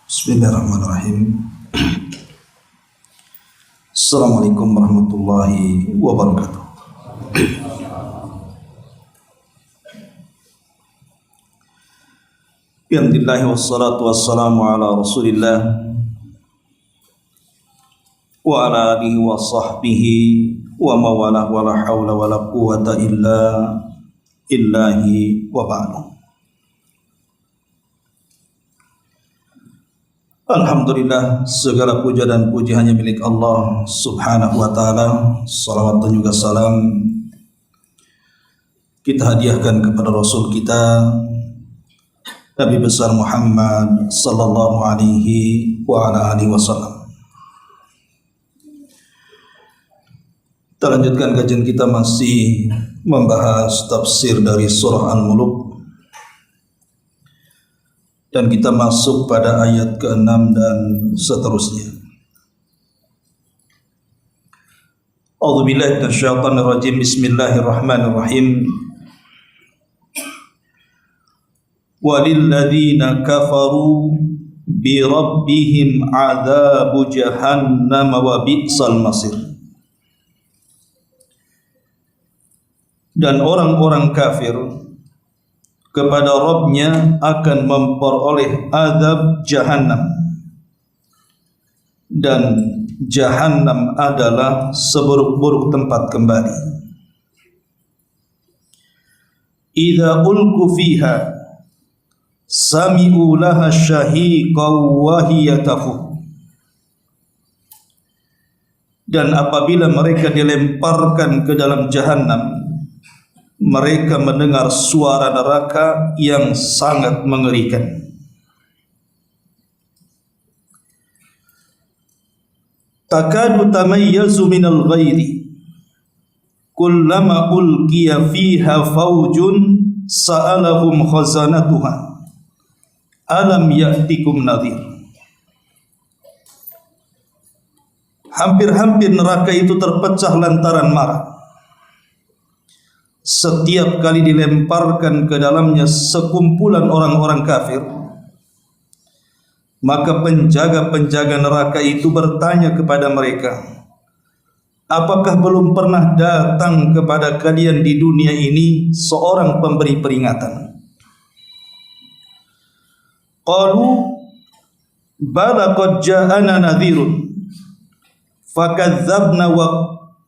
Bismillahirrahmanirrahim. Assalamualaikum warahmatullahi wabarakatuh. Alhamdulillah wassalatu wassalamu ala Rasulillah wa ala alihi wa sahbihi wa mawalah wa la hawla wa la quwwata illa illahi wa ba'du. Alhamdulillah, segala puja dan puji hanya milik Allah subhanahu wa ta'ala. Salawat dan juga salam kita hadiahkan kepada Rasul kita Nabi besar Muhammad sallallahu alaihi wa ala alihi wasallam. Kita lanjutkan kajian kita, masih membahas tafsir dari surah Al-Muluk, dan kita masuk pada ayat ke-6 dan seterusnya. A'udzubillahi minasyaitonir rajim. Bismillahirrahmanirrahim. Walilladzina kafaru bi rabbihim 'adzabu jahannam wa bi'sal masir. Dan orang-orang kafir kepada Rabb-nya akan memperoleh azab jahannam, dan jahannam adalah seburuk-buruk tempat kembali. Idza ulqu fiha sami'u laha syahiqan wa hiya tafur. Dan apabila mereka dilemparkan ke dalam jahannam, mereka mendengar suara neraka yang sangat mengerikan. Takadu tamayyazu minal ghairi kullama ulqiya fiha fawjun sa'alahum khazanatuha alam ya'tikum nadhir. Hampir-hampir neraka itu terpecah lantaran marah setiap kali dilemparkan ke dalamnya sekumpulan orang-orang kafir. Maka penjaga-penjaga neraka itu bertanya kepada mereka, apakah belum pernah datang kepada kalian di dunia ini seorang pemberi peringatan? Qalu bala qad ja'ana nadhirun fakadzabna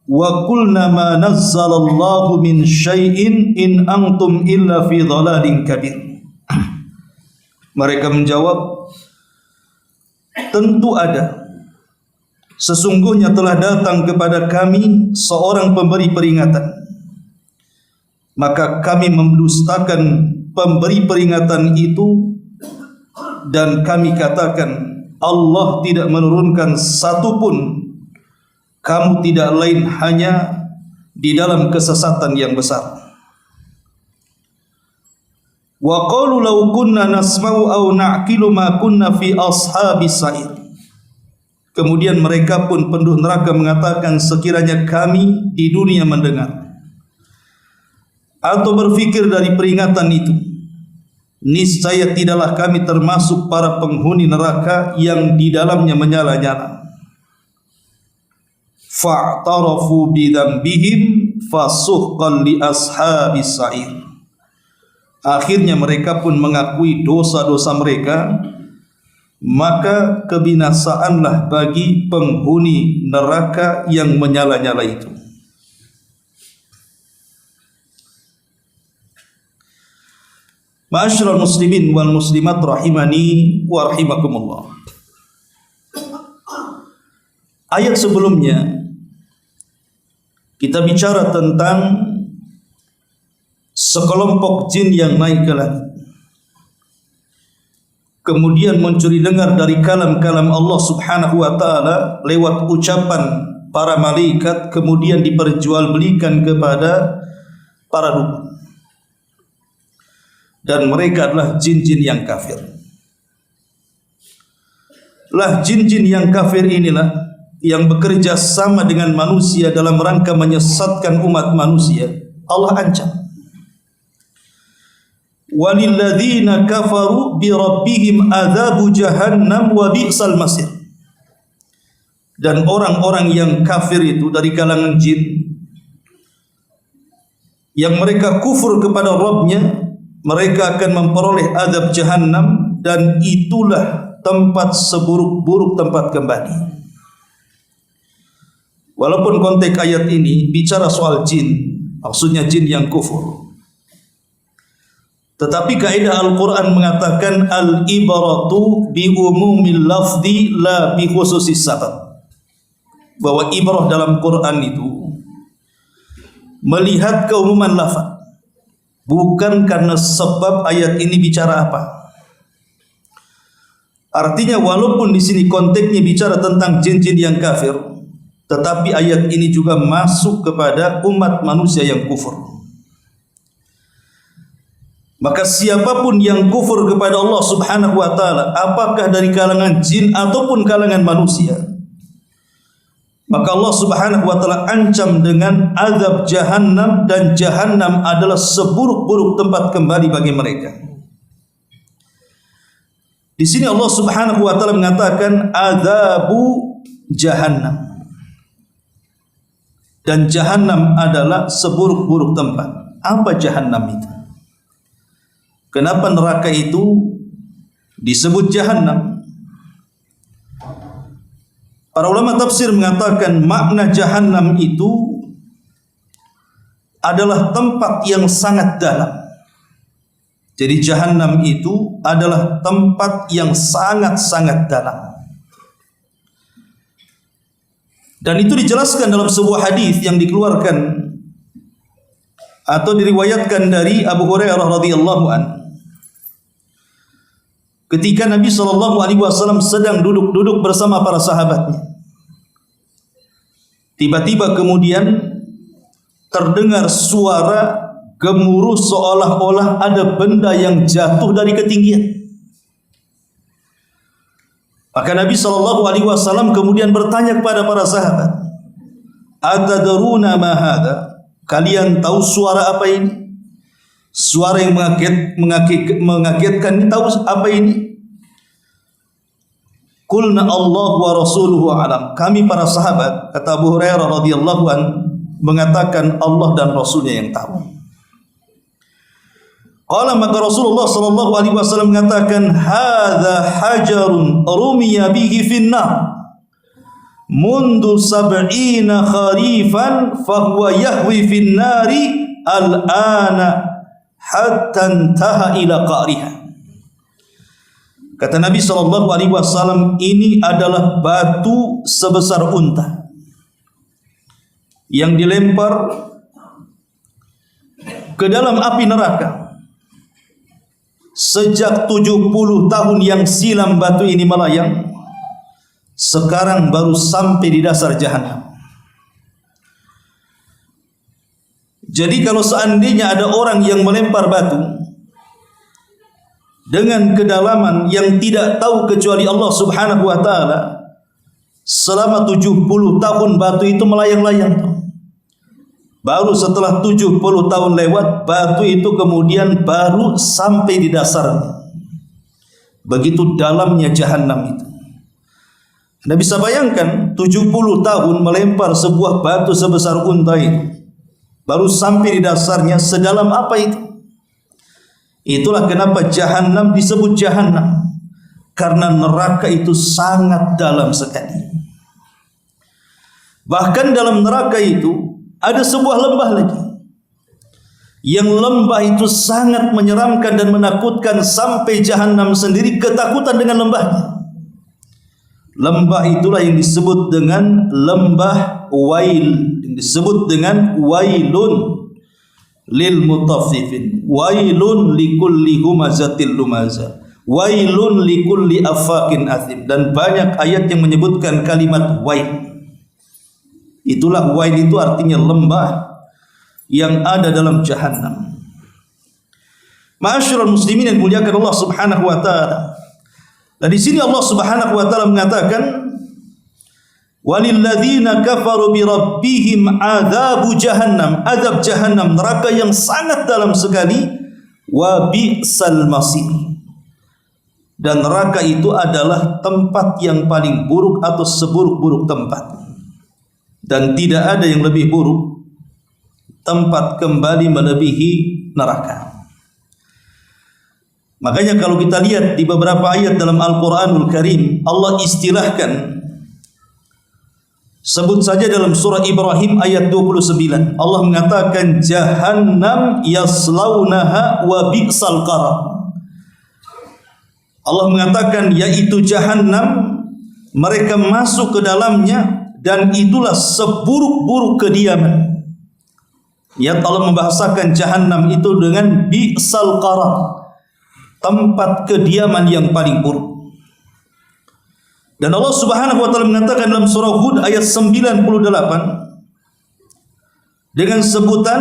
wa qulna ma nazzalallahu min syai'in in antum illa fi dhalalin kabir. Mereka menjawab, tentu ada. Sesungguhnya telah datang kepada kami seorang pemberi peringatan. Maka kami mendustakan pemberi peringatan itu, dan kami katakan Allah tidak menurunkan satu pun, kamu tidak lain hanya di dalam kesesatan yang besar. Wa qalu law kunna nasma'u aw na'qilu ma kunna fi ashabis sa'ir. Kemudian mereka pun penduduk neraka mengatakan, sekiranya kami di dunia mendengar atau berfikir dari peringatan itu, niscaya tidaklah kami termasuk para penghuni neraka yang di dalamnya menyala-nyala. Fa'tarafu bidzambihim fasuhqan li ashabis sa'ir. Akhirnya mereka pun mengakui dosa-dosa mereka, maka kebinasaanlah bagi penghuni neraka yang menyala-nyala itu. Ma'asyiral muslimin wal muslimat rahimani wa rahimakumullah. Ayat sebelumnya kita bicara tentang sekelompok jin yang naik ke langit, kemudian mencuri dengar dari kalam-kalam Allah subhanahu wa ta'ala lewat ucapan para malaikat, kemudian diperjualbelikan kepada para dukun. Dan mereka adalah jin-jin yang kafir. Lah jin-jin yang kafir inilah yang bekerja sama dengan manusia dalam rangka menyesatkan umat manusia. Allah ancam, walilladzina kafaru bi rabbihim adzabu jahannam wa bi'sal masir. Dan orang-orang yang kafir itu dari kalangan jin, yang mereka kufur kepada Rabbnya, mereka akan memperoleh azab jahannam, dan itulah tempat seburuk-buruk tempat kembali. Walaupun konteks ayat ini bicara soal jin, maksudnya jin yang kufur, tetapi kaidah Al-Quran mengatakan al-ibaratu bi umumil lafzi la bi khususis sabab, bahwa ibrah dalam Quran itu melihat keumuman lafaz, bukan karena sebab ayat ini bicara apa. Artinya walaupun di sini konteksnya bicara tentang jin-jin yang kafir, tetapi ayat ini juga masuk kepada umat manusia yang kufur. Maka siapapun yang kufur kepada Allah Subhanahu wa taala, apakah dari kalangan jin ataupun kalangan manusia, maka Allah Subhanahu wa taala ancam dengan azab jahannam, dan jahannam adalah seburuk-buruk tempat kembali bagi mereka. Di sini Allah Subhanahu wa taala mengatakan azabu jahannam, dan jahannam adalah seburuk-buruk tempat. Apa jahannam itu? Kenapa neraka itu disebut jahannam? Para ulama tafsir mengatakan makna jahannam itu adalah tempat yang sangat dalam. Jadi jahannam itu adalah tempat yang sangat-sangat dalam. Dan itu dijelaskan dalam sebuah hadis yang dikeluarkan atau diriwayatkan dari Abu Hurairah radhiyallahu anhu. Ketika Nabi SAW sedang duduk-duduk bersama para sahabatnya, tiba-tiba kemudian terdengar suara gemuruh seolah-olah ada benda yang jatuh dari ketinggian. Maka Nabi SAW kemudian bertanya kepada para sahabat, "Atadruna ma hadza?" Kalian tahu suara apa ini? Suara yang mengagetkan ini, tahu apa ini? Qulna Allah wa rasuluhu alam. Kami para sahabat, kata Abu Hurairah radhiyallahu an, mengatakan Allah dan Rasulnya yang tahu. Qala, maka Rasulullah sallallahu alaihi wasallam mengatakan, hadza hajarun rumiya bihi finnar mundu sab'ina kharifan fahuwa yahwi finnari al-ana hatta intaha ila qa'riha. Kata Nabi SAW, ini adalah batu sebesar unta yang dilempar ke dalam api neraka. Sejak 70 tahun yang silam batu ini melayang, sekarang baru sampai di dasar jahannam. Jadi kalau seandainya ada orang yang melempar batu dengan kedalaman yang tidak tahu kecuali Allah Subhanahu wa taala, selama 70 tahun batu itu melayang-layang. Baru setelah 70 tahun lewat, batu itu kemudian baru sampai di dasarnya. Begitu dalamnya jahannam itu. Anda bisa bayangkan 70 tahun melempar sebuah batu sebesar unta itu, baru sampai di dasarnya, sedalam apa itu? Itulah kenapa jahannam disebut jahannam, karena neraka itu sangat dalam sekali. Bahkan dalam neraka itu ada sebuah lembah lagi, yang lembah itu sangat menyeramkan dan menakutkan, sampai jahannam sendiri ketakutan dengan lembahnya. Lembah itulah yang disebut dengan lembah wail, yang disebut dengan wailun lil mutaffifin, wailun likulli humazatil lumaza, wailun likulli afakin athim. Dan banyak ayat yang menyebutkan kalimat wail. Itulah wail, itu artinya lembah yang ada dalam jahannam. Ma'asyiral muslimin yang dimuliakan Allah Subhanahu wa taala. Dan di sini Allah Subhanahu wa taala mengatakan, walilladzina kafaru bi rabbihim adzabu jahannam, azab jahannam, neraka yang sangat dalam sekali, wa bi'sal masir. Dan neraka itu adalah tempat yang paling buruk atau seburuk-buruk tempat. Dan tidak ada yang lebih buruk tempat kembali melebihi neraka. Makanya kalau kita lihat di beberapa ayat dalam Al-Quranul Karim, Allah istilahkan, sebut saja dalam surah Ibrahim ayat 29, Allah mengatakan jahannam yaslaunaha wa bi'sal qarar. Allah mengatakan yaitu jahannam, mereka masuk ke dalamnya dan itulah seburuk-buruk kediaman. Ya, Allah membahasakan jahannam itu dengan bi'sal qarar, tempat kediaman yang paling buruk. Dan Allah Subhanahu wa taala mengatakan dalam surah Hud ayat 98 dengan sebutan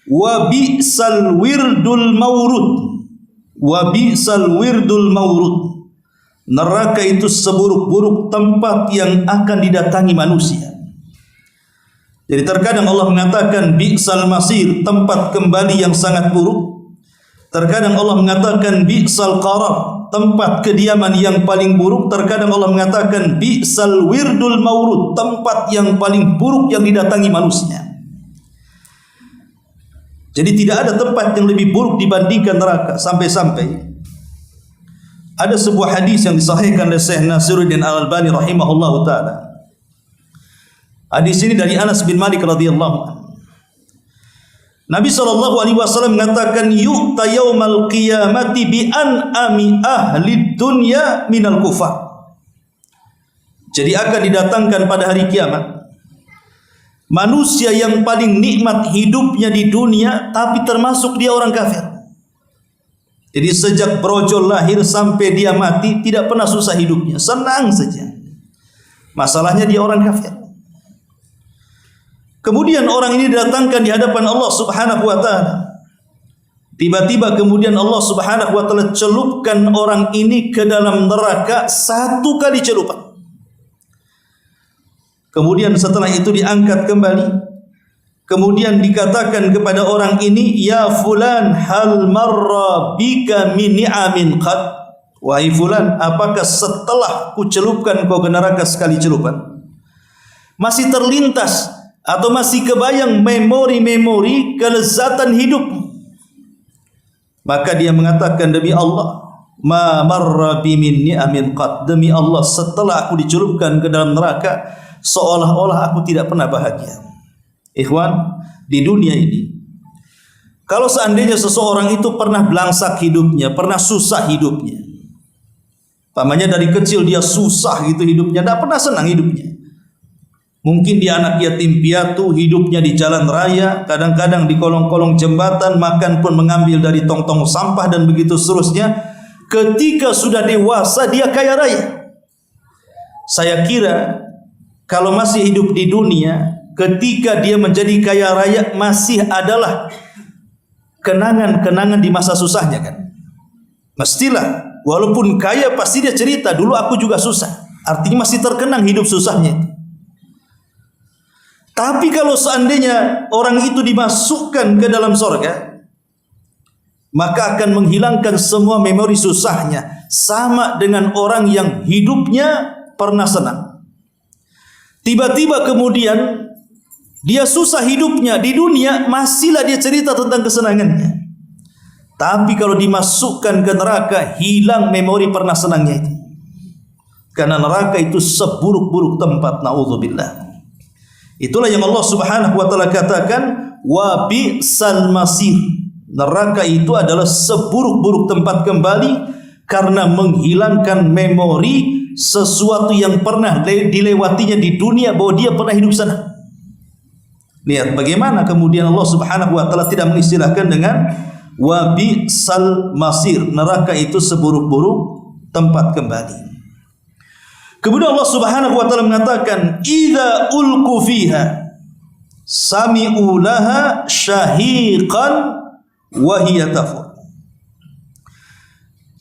wa bi'sal wirdul maurud. Wa bi'sal wirdul maurud. Neraka itu seburuk-buruk tempat yang akan didatangi manusia. Jadi terkadang Allah mengatakan bi'sal masir, tempat kembali yang sangat buruk. Terkadang Allah mengatakan bi'sal qarar, tempat kediaman yang paling buruk. Terkadang Allah mengatakan bi'sal wirdul maurud, tempat yang paling buruk yang didatangi manusia. Jadi tidak ada tempat yang lebih buruk dibandingkan neraka. Sampai-sampai ada sebuah hadis yang disahihkan oleh Syekh Nasiruddin Al-Albani rahimahullahu taala. Hadis ini dari Anas bin Malik radhiyallahu anhu. Nabi SAW mengatakan yu'ta yaumal qiyamati bi an'ami ahli dunya minal kufar. Jadi akan didatangkan pada hari kiamat manusia yang paling nikmat hidupnya di dunia, tapi termasuk dia orang kafir. Jadi sejak brojol lahir sampai dia mati tidak pernah susah hidupnya, senang saja. Masalahnya dia orang kafir. Kemudian orang ini didatangkan di hadapan Allah Subhanahu wa taala. Tiba-tiba kemudian Allah Subhanahu wa taala celupkan orang ini ke dalam neraka 1 kali celupan. Kemudian setelah itu diangkat kembali. Kemudian dikatakan kepada orang ini, ya fulan hal marra bika min ni'amin qad. Wahai fulan, apakah setelah kucelupkan kau ke neraka sekali celupan masih terlintas atau masih kebayang memori-memori kelezatan hidupmu? Maka dia mengatakan, demi Allah, ma marra bi min ni'amin qad. Demi Allah, setelah aku dicelupkan ke dalam neraka seolah-olah aku tidak pernah bahagia. Ikhwan, di dunia ini kalau seandainya seseorang itu pernah belangsak hidupnya, pernah susah hidupnya, pamannya dari kecil dia susah gitu hidupnya, tidak pernah senang hidupnya. Mungkin dia anak yatim piatu, hidupnya di jalan raya, kadang-kadang di kolong-kolong jembatan, makan pun mengambil dari tong-tong sampah dan begitu seterusnya. Ketika sudah dewasa dia kaya raya. Saya kira kalau masih hidup di dunia, ketika dia menjadi kaya raya masih adalah kenangan-kenangan di masa susahnya kan. Mestilah, walaupun kaya pasti dia cerita, dulu aku juga susah. Artinya masih terkenang hidup susahnya. Tapi kalau seandainya orang itu dimasukkan ke dalam sorga, maka akan menghilangkan semua memori susahnya. Sama dengan orang yang hidupnya pernah senang. Tiba-tiba kemudian dia susah hidupnya di dunia, masihlah dia cerita tentang kesenangannya. Tapi kalau dimasukkan ke neraka, hilang memori pernah senangnya itu. Karena neraka itu seburuk-buruk tempat, naudzubillah. Itulah yang Allah Subhanahu wa taala katakan wa bi'sal masir. Neraka itu adalah seburuk-buruk tempat kembali karena menghilangkan memori sesuatu yang pernah dilewatinya di dunia, bahwa dia pernah hidup sana. Lihat bagaimana kemudian Allah Subhanahu wa taala tidak mengistilahkan dengan wa bi'sal masir. Neraka itu seburuk-buruk tempat kembali. Kemudian Allah Subhanahu wa taala mengatakan, idza ulqu fiha sami'u laha syahiqan wa hiya tafur.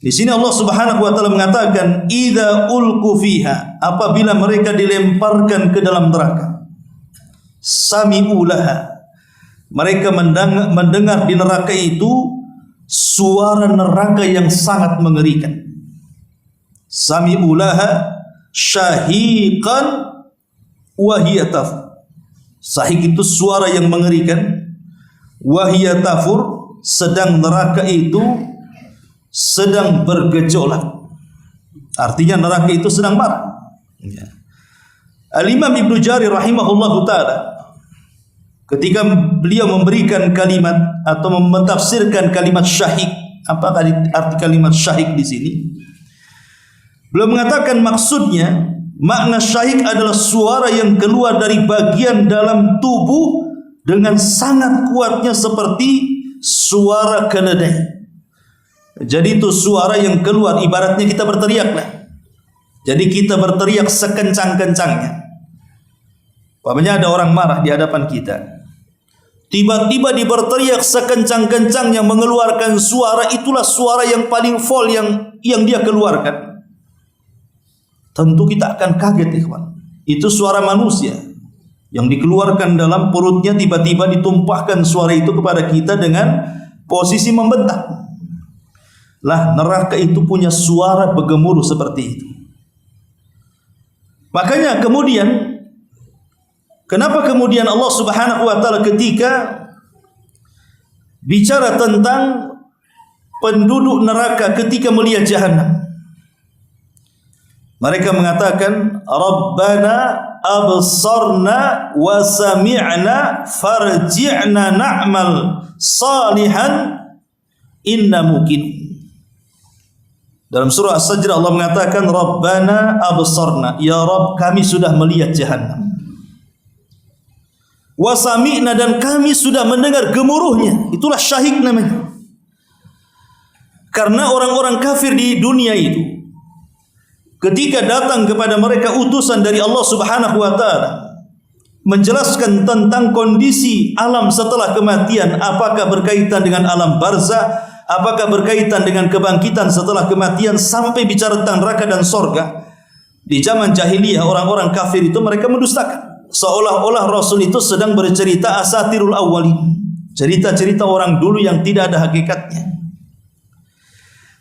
Di sini Allah Subhanahu wa taala mengatakan, idza ulqu fiha, apabila mereka dilemparkan ke dalam neraka, sami'u laha, mereka mendengar di neraka itu suara neraka yang sangat mengerikan. Sami'u laha syahiqan wa hiya tafur. Syahiq itu suara yang mengerikan, wa hiya tafur, sedang neraka itu sedang bergejolak. Artinya neraka itu sedang marah. Al-Imam Ibnu Jarir rahimahullahu taala ketika beliau memberikan kalimat atau mentafsirkan kalimat syahik, apa arti kalimat syahik di sini? Beliau mengatakan maksudnya makna syahik adalah suara yang keluar dari bagian dalam tubuh dengan sangat kuatnya seperti suara keledai. Jadi itu suara yang keluar, ibaratnya kita berteriak lah. Jadi kita berteriak sekencang-kencangnya. Umpamanya ada orang marah di hadapan kita, tiba-tiba dia berteriak sekencang-kencangnya mengeluarkan suara, itulah suara yang paling full yang dia keluarkan. Tentu kita akan kaget, ikhwan. Itu suara manusia yang dikeluarkan dalam perutnya, tiba-tiba ditumpahkan suara itu kepada kita dengan posisi membentak. Lah, neraka itu punya suara bergemuruh seperti itu. Makanya kemudian, kenapa kemudian Allah Subhanahu wa taala ketika bicara tentang penduduk neraka ketika melihat Jahannam, mereka mengatakan, Rabbana absarna wa sami'na farji'na na'mal salihan inna muqin. Dalam surah As-Sajdah Allah mengatakan, Rabbana absarna, ya Rabb, kami sudah melihat Jahannam. Wa sami'na, dan kami sudah mendengar gemuruhnya. Itulah syahik namanya. Karena orang-orang kafir di dunia itu, ketika datang kepada mereka utusan dari Allah Subhanahu wa taala menjelaskan tentang kondisi alam setelah kematian, apakah berkaitan dengan alam barzah, apakah berkaitan dengan kebangkitan setelah kematian, sampai bicara tentang neraka dan sorga. Di zaman jahiliyah orang-orang kafir itu mereka mendustakan, seolah-olah Rasul itu sedang bercerita asatirul awwalin, cerita-cerita orang dulu yang tidak ada hakikatnya.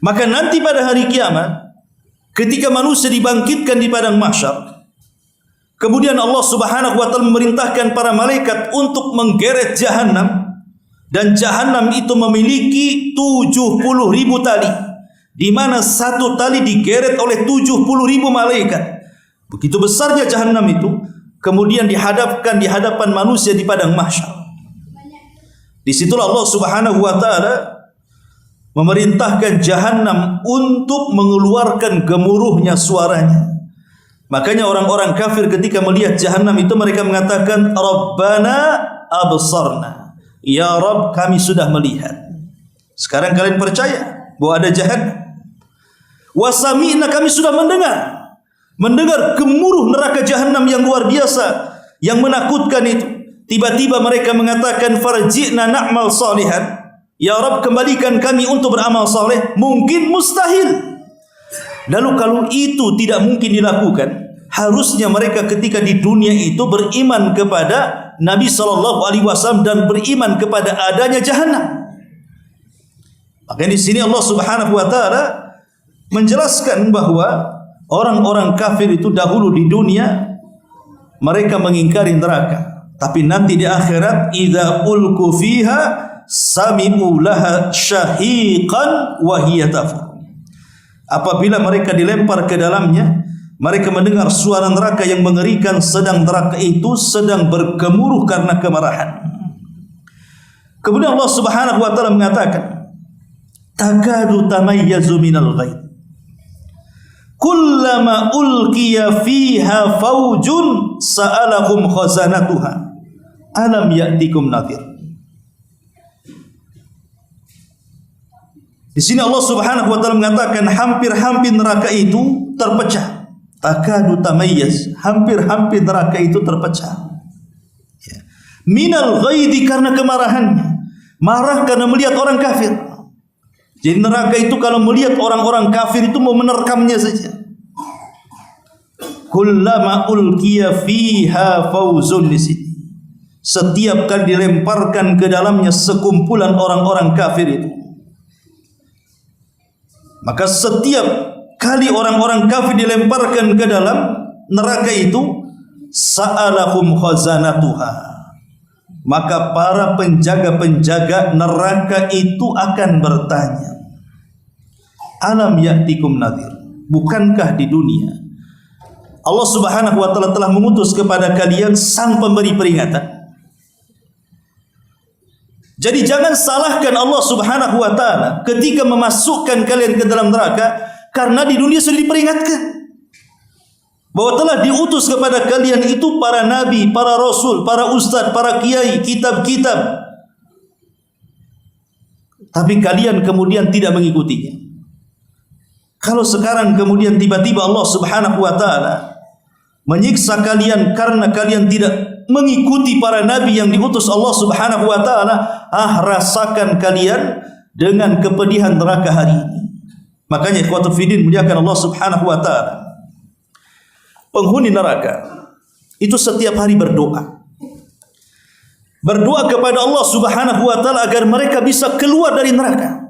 Maka nanti pada hari kiamat, ketika manusia dibangkitkan di padang mahsyar, kemudian Allah Subhanahu wa taala memerintahkan para malaikat untuk menggeret Jahannam, dan Jahannam itu memiliki 70.000 tali, di mana satu tali digeret oleh 70.000 malaikat. Begitu besarnya Jahannam itu, kemudian dihadapkan di hadapan manusia di padang mahsyar. Disitulah Allah Subhanahu wa taala memerintahkan Jahannam untuk mengeluarkan gemuruhnya suaranya. Makanya orang-orang kafir ketika melihat Jahannam itu mereka mengatakan, Rabbana absarna, ya Rabb, kami sudah melihat. Sekarang kalian percaya bahwa ada Jahannam. Wa sami'na, kami sudah mendengar gemuruh neraka Jahannam yang luar biasa, yang menakutkan itu. Tiba-tiba mereka mengatakan, farji'na na'mal salihan, ya Rabb, kembalikan kami untuk beramal saleh. Mungkin mustahil. Lalu kalau itu tidak mungkin dilakukan, harusnya mereka ketika di dunia itu beriman kepada Nabi SAW dan beriman kepada adanya Jahannam. Makanya di sini Allah Subhanahu wa taala menjelaskan bahwa orang-orang kafir itu dahulu di dunia mereka mengingkari neraka, tapi nanti di akhirat, idza ulqu fiha sami'u laha syahiqan wa hiya tafur. Apabila mereka dilempar ke dalamnya, mereka mendengar suara neraka yang mengerikan, sedang neraka itu sedang bergemuruh karena kemarahan. Kemudian Allah Subhanahu wa taala mengatakan, takadu tamayyazu minal ghaid, kullama ulqiya fiha faujun sa'alahum khazanatuha alam ya'tikum nadhir. Di sini Allah Subhanahu wa taala mengatakan hampir-hampir neraka itu terpecah. Takadu tamayyaz, hampir-hampir neraka itu terpecah. Ya. Minal ghaidi, karena kemarahannya. Marah karena melihat orang kafir. Jadi neraka itu kalau melihat orang-orang kafir itu mau menerkamnya saja. Kullama ulqiya fiha fauzun, di sini setiap kali dilemparkan ke dalamnya sekumpulan orang-orang kafir itu, Maka setiap kali orang-orang kafir dilemparkan ke dalam neraka itu, sa'alahum khazanatuha, maka para penjaga-penjaga neraka itu akan bertanya, alam ya'tikum nadhir, bukankah di dunia Allah Subhanahu wa taala telah mengutus kepada kalian sang pemberi peringatan? Jadi jangan salahkan Allah Subhanahu wa taala ketika memasukkan kalian ke dalam neraka, karena di dunia sudah diperingatkan bahwa telah diutus kepada kalian itu para nabi, para rasul, para ustaz, para kiai, kitab-kitab. Tapi kalian kemudian tidak mengikutinya. Kalau sekarang kemudian tiba-tiba Allah Subhanahu wa taala menyiksa kalian karena kalian tidak mengikuti para nabi yang diutus Allah Subhanahu wa taala, rasakan kalian dengan kepedihan neraka hari ini. Makanya ikhwatul fiddin muliakan Allah Subhanahu wa taala, penghuni neraka itu setiap hari berdoa kepada Allah Subhanahu wa taala agar mereka bisa keluar dari neraka.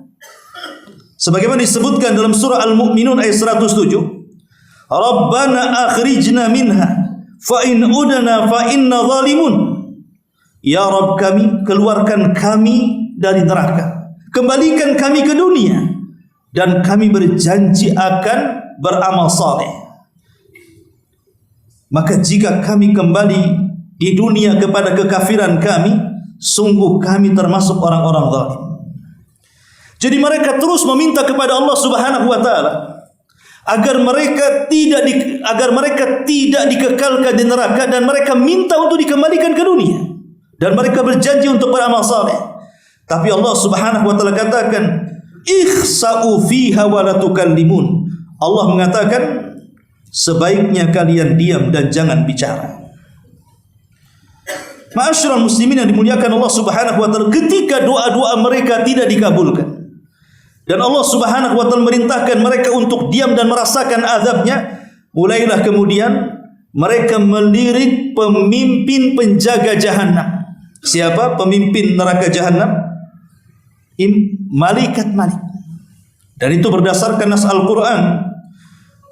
Sebagaimana disebutkan dalam surah Al-Mu'minun ayat 107, Rabbana akhrijna minha fa in udna fa inna zalimun. Ya Rabb kami, keluarkan kami dari neraka, kembalikan kami ke dunia, dan kami berjanji akan beramal saleh. Maka jika kami kembali di dunia kepada kekafiran kami, sungguh kami termasuk orang-orang zalim. Jadi mereka terus meminta kepada Allah Subhanahu wa taala agar mereka tidak dikekalkan di neraka, dan mereka minta untuk dikembalikan ke dunia, dan mereka berjanji untuk beramal saleh. Tapi Allah Subhanahu wa taala katakan, ikhsa'u fiha wa la tukallimun. Allah mengatakan, sebaiknya kalian diam dan jangan bicara. Ma'asyiral muslimin yang dimuliakan Allah Subhanahu wa taala, ketika doa-doa mereka tidak dikabulkan dan Allah Subhanahu wa taala merintahkan mereka untuk diam dan merasakan azabnya, mulailah kemudian mereka melirik pemimpin penjaga jahanam. Siapa pemimpin neraka jahanam? Malaikat-malaikat. Dan itu berdasarkan nas Al-Quran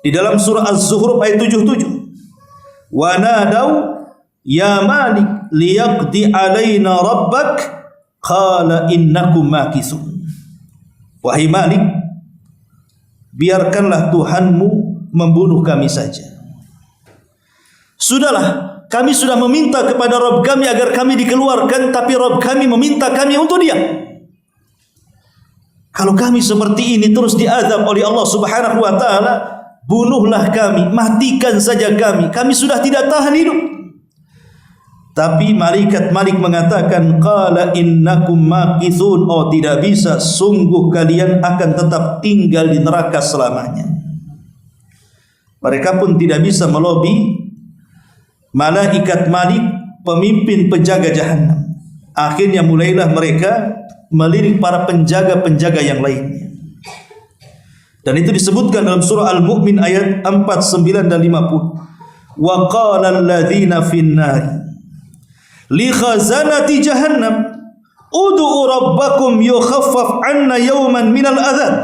di dalam surah Az-Zukhruf ayat 77. Wa nadau ya Malik liyaqdi alaina rabbak qala innakum makithun. Wahai Malik, biarkanlah Tuhanmu membunuh kami saja. Sudahlah, kami sudah meminta kepada Rabb kami agar kami dikeluarkan, tapi Rabb kami meminta kami untuk diam. Kalau kami seperti ini terus diazab oleh Allah Subhanahu wa taala, bunuhlah kami, matikan saja kami. Kami sudah tidak tahan hidup. Tapi malaikat Malik mengatakan, qala innakum makithun, oh tidak bisa, sungguh kalian akan tetap tinggal di neraka selamanya. Mereka pun tidak bisa melobi malaikat Malik, pemimpin penjaga jahanam. Akhirnya mulailah mereka melirik para penjaga-penjaga yang lainnya. Dan itu disebutkan dalam surah Al-Mu'min ayat 49 dan 50. Wa qala alladhina fin nari li khazanati jahannam ud'u rabbakum yukhaffaf 'anna yawman minal adzab.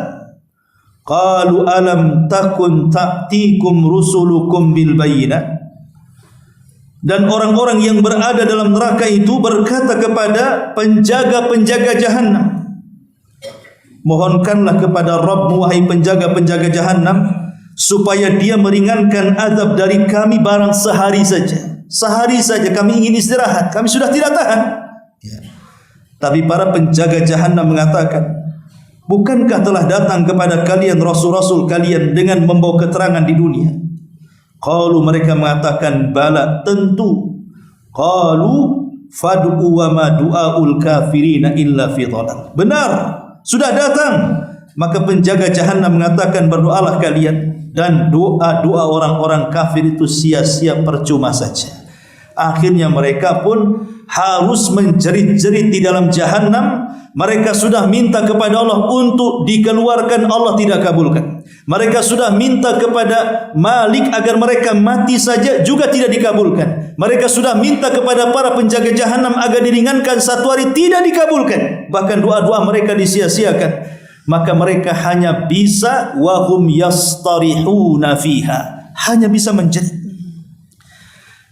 Qalu alam takun ta'tikum rusulukum bil bayyinat. Dan orang-orang yang berada dalam neraka itu berkata kepada penjaga-penjaga jahanam, mohonkanlah kepada Rabbmu wahai penjaga-penjaga jahanam, supaya dia meringankan azab dari kami barang sehari saja. Sehari saja kami ingin istirahat, kami sudah tidak tahan. Tapi para penjaga jahanam mengatakan, bukankah telah datang kepada kalian rasul-rasul kalian dengan membawa keterangan di dunia? Qalu, mereka mengatakan, bala, tentu. Qalu fad'u wa ma du'aul kafirina illa fi dhalal. Benar, sudah datang. Maka penjaga jahanam mengatakan, berdoalah kalian, dan doa-doa orang-orang kafir itu sia-sia, percuma saja. Akhirnya mereka pun harus menjerit-jerit di dalam jahanam. Mereka sudah minta kepada Allah untuk dikeluarkan, Allah tidak kabulkan. Mereka sudah minta kepada Malik agar mereka mati saja, juga tidak dikabulkan. Mereka sudah minta kepada para penjaga jahanam agar diringankan satu hari, tidak dikabulkan. Bahkan doa-doa mereka disia-siakan. maka mereka hanya bisa wahum yastarihuna fiha, hanya bisa menjerit.